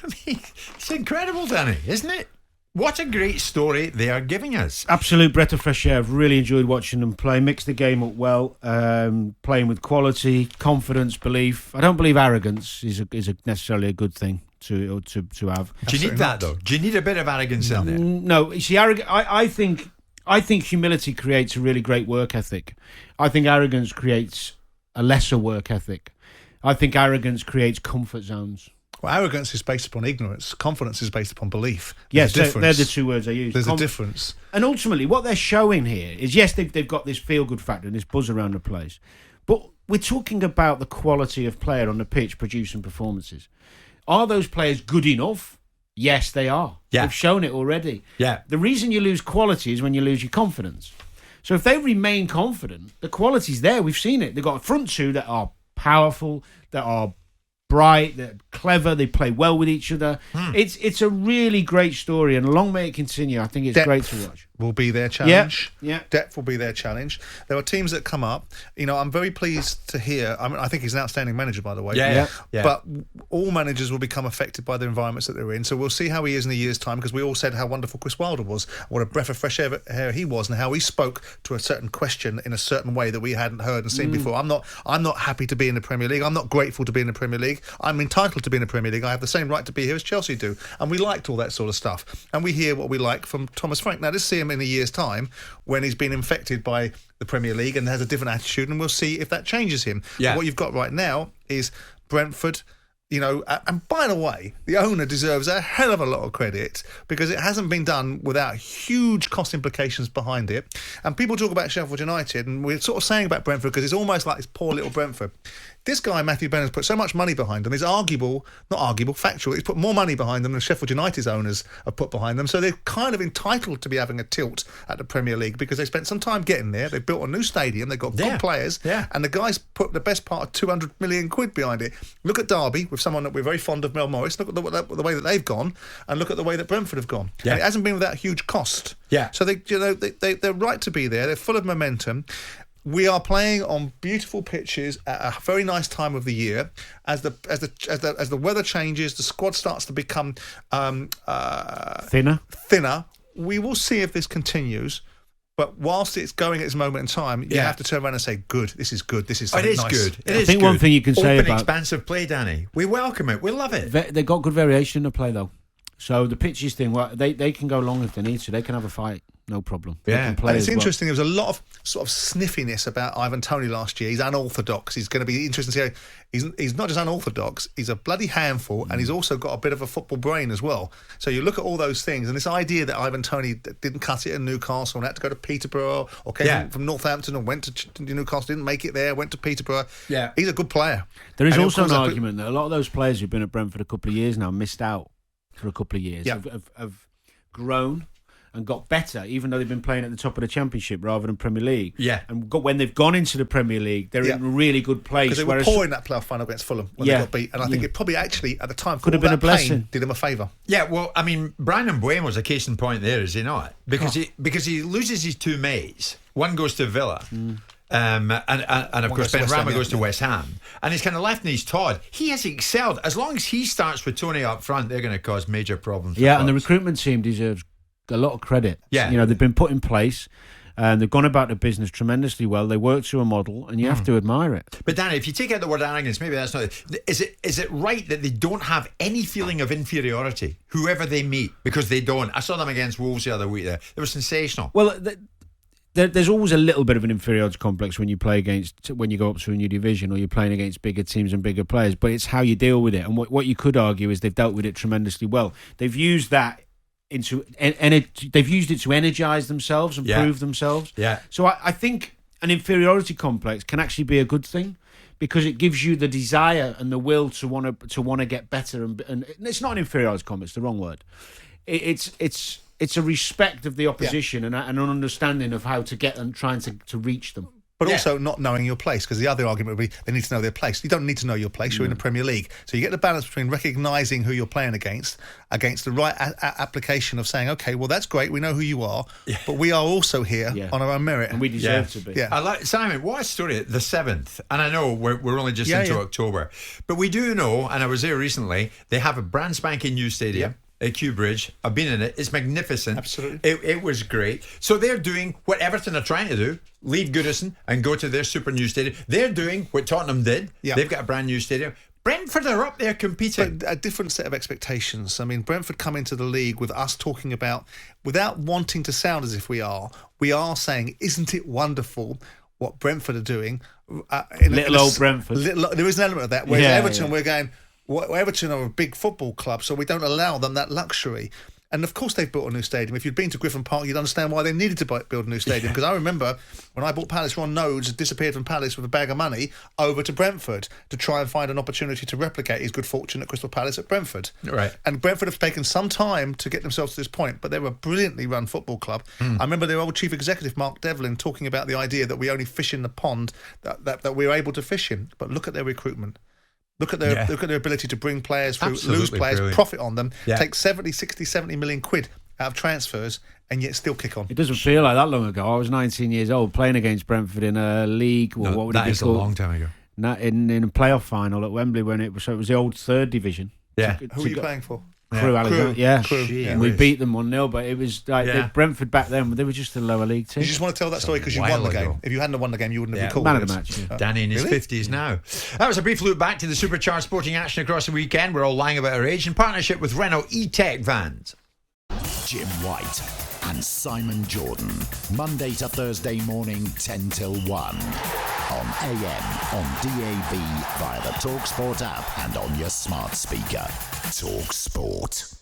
I mean, it's incredible, Danny, isn't it? What a great story they are giving us. Absolute breath of fresh air. I've really enjoyed watching them play. Mix the game up well. Playing with quality, confidence, belief. I don't believe arrogance is necessarily a good thing to have. Do you need that, though? Do you need a bit of arrogance in there? No. You see, I think humility creates a really great work ethic. I think arrogance creates a lesser work ethic. I think arrogance creates comfort zones. Well, arrogance is based upon ignorance. Confidence is based upon belief. Yes, they're the two words I use. There's a difference. And ultimately, what they're showing here is, yes, they've got this feel-good factor and this buzz around the place, but we're talking about the quality of player on the pitch producing performances. Are those players good enough? Yes, they are. Yeah. They've shown it already. Yeah. The reason you lose quality is when you lose your confidence. So if they remain confident, the quality's there. We've seen it. They've got a front two that are powerful, that are bright, they're clever, they play well with each other. It's a really great story, and long may it continue. I think it's great to watch. Will be their challenge. Yeah. Depth will be their challenge. There are teams that come up. I'm very pleased to hear. I think he's an outstanding manager, by the way. Yeah. But all managers will become affected by the environments that they're in. So we'll see how he is in a year's time, because we all said how wonderful Chris Wilder was, what a breath of fresh air he was, and how he spoke to a certain question in a certain way that we hadn't heard and seen before. I'm not happy to be in the Premier League. I'm not grateful to be in the Premier League. I'm entitled to be in the Premier League. I have the same right to be here as Chelsea do. And we liked all that sort of stuff. And we hear what we like from Thomas Frank. Now, let's see him in a year's time when he's been infected by the Premier League and has a different attitude, and we'll see if that changes him. Yeah. What you've got right now is Brentford, and by the way, the owner deserves a hell of a lot of credit, because it hasn't been done without huge cost implications behind it. And people talk about Sheffield United, and we're sort of saying about Brentford because it's almost like this poor little Brentford. This guy, Matthew Bennett, has put so much money behind them. It's factual. He's put more money behind them than Sheffield United's owners have put behind them. So they're kind of entitled to be having a tilt at the Premier League, because they spent some time getting there. They built a new stadium. They've got good players. Yeah. And the guys put the best part of 200 million quid behind it. Look at Derby, with someone that we're very fond of, Mel Morris. Look at the way that they've gone, and look at the way that Brentford have gone. Yeah. And it hasn't been without huge cost. Yeah. So they're right to be there. They're full of momentum. We are playing on beautiful pitches at a very nice time of the year. As the weather changes, the squad starts to become Thinner. We will see if this continues. But whilst it's going at this moment in time, you have to turn around and say, "Good, this is good. This is something nice." Good. I think one thing you can say about expansive play, Danny. We welcome it. We love it. They've got good variation in the play, though. So the pitches thing, they can go long if they need to. They can have a fight. No problem. Yeah, and it's interesting. There was a lot of sort of sniffiness about Ivan Toney last year. He's unorthodox. He's going to be interesting to see. He's not just unorthodox. He's a bloody handful, and he's also got a bit of a football brain as well. So you look at all those things, and this idea that Ivan Toney didn't cut it in Newcastle and had to go to Peterborough, or came from Northampton and went to Newcastle, didn't make it there, went to Peterborough. Yeah, he's a good player. There is also an argument that a lot of those players who've been at Brentford a couple of years now missed out for a couple of years. Have grown and got better, even though they've been playing at the top of the Championship rather than Premier League. Yeah. And when they've gone into the Premier League, they're in a really good place. Because they were poor in that playoff final against Fulham when they got beat. And I think it probably actually, at the time, could have been a blessing. Did him a favour. Yeah, well, I mean, Brandon Buemo's a case in point there, is he not? Because he loses his two mates. One goes to Villa. And of course Ben Rama goes to West Ham, and he's kind of left in his Todd. He has excelled. As long as he starts with Tony up front, they're going to cause major problems. Yeah, and the recruitment team deserves a lot of credit. Yeah, they've been put in place, and they've gone about the business tremendously well. They work to a model, and you have to admire it. But Danny, if you take out the word arrogance, maybe that's not. Is it right that they don't have any feeling of inferiority, whoever they meet, because they don't? I saw them against Wolves the other week. They were sensational. Well. There's always a little bit of an inferiority complex when you go up to a new division, or you're playing against bigger teams and bigger players, but it's how you deal with it. And what you could argue is they've dealt with it tremendously well. They've used that they've used it to energise themselves and prove themselves. Yeah. So I think an inferiority complex can actually be a good thing, because it gives you the desire and the will to want to get better. And it's not an inferiority complex, the wrong word. It's a respect of the opposition and an understanding of how to get and trying to reach them. but also not knowing your place, because the other argument would be they need to know their place. You don't need to know your place. You're in the Premier League. So you get the balance between recognising who you're playing against the right application of saying, OK, well, that's great. We know who you are, but we are also here on our own merit. And we deserve to be. Yeah. I like, Simon, what a story. The 7th. And I know we're only just into October. But we do know, and I was there recently, they have a brand spanking new stadium. At Kew Bridge. I've been in it. It's magnificent. Absolutely. It was great. So they're doing what Everton are trying to do, leave Goodison and go to their super new stadium. They're doing what Tottenham did. Yep. They've got a brand new stadium. Brentford are up there competing. But a different set of expectations. I mean, Brentford come into the league with us talking about, without wanting to sound as if we are saying, isn't it wonderful what Brentford are doing? Old Brentford. There is an element of that. Whereas Everton, we're going... Everton are a big football club, so we don't allow them that luxury. And of course they've built a new stadium. If you'd been to Griffin Park, you'd understand why they needed to build a new stadium. Because I remember when I bought Palace, Ron Nodes disappeared from Palace with a bag of money over to Brentford to try and find an opportunity to replicate his good fortune at Crystal Palace at Brentford. Right. And Brentford have taken some time to get themselves to this point, but they're a brilliantly run football club. I remember their old chief executive, Mark Devlin, talking about the idea that we only fish in the pond that we're able to fish in. But look at their recruitment. Look at their ability to bring players through, lose players, profit on them, take 70, 60, 70 million quid out of transfers, and yet still kick on. It doesn't feel like that long ago. I was 19 years old playing against Brentford in a league. Well, what would that it be is called? a long time ago. In a playoff final at Wembley when it was the old 3rd division. Yeah. Who were you playing for? Crew, Alexander. Crew. And we beat them 1-0, but it was like Brentford back then. They were just a lower league team. You just want to tell that story because you won the game. If you hadn't won the game, you wouldn't have been called. Man of the match. Yeah. Danny in his 50s now. That was a brief look back to the supercharged sporting action across the weekend. We're all lying about our age in partnership with Renault E-Tech vans. Jim White and Simon Jordan, Monday to Thursday morning 10 till 1 on AM, on DAB, via the talkSPORT app and on your smart speaker. talkSPORT.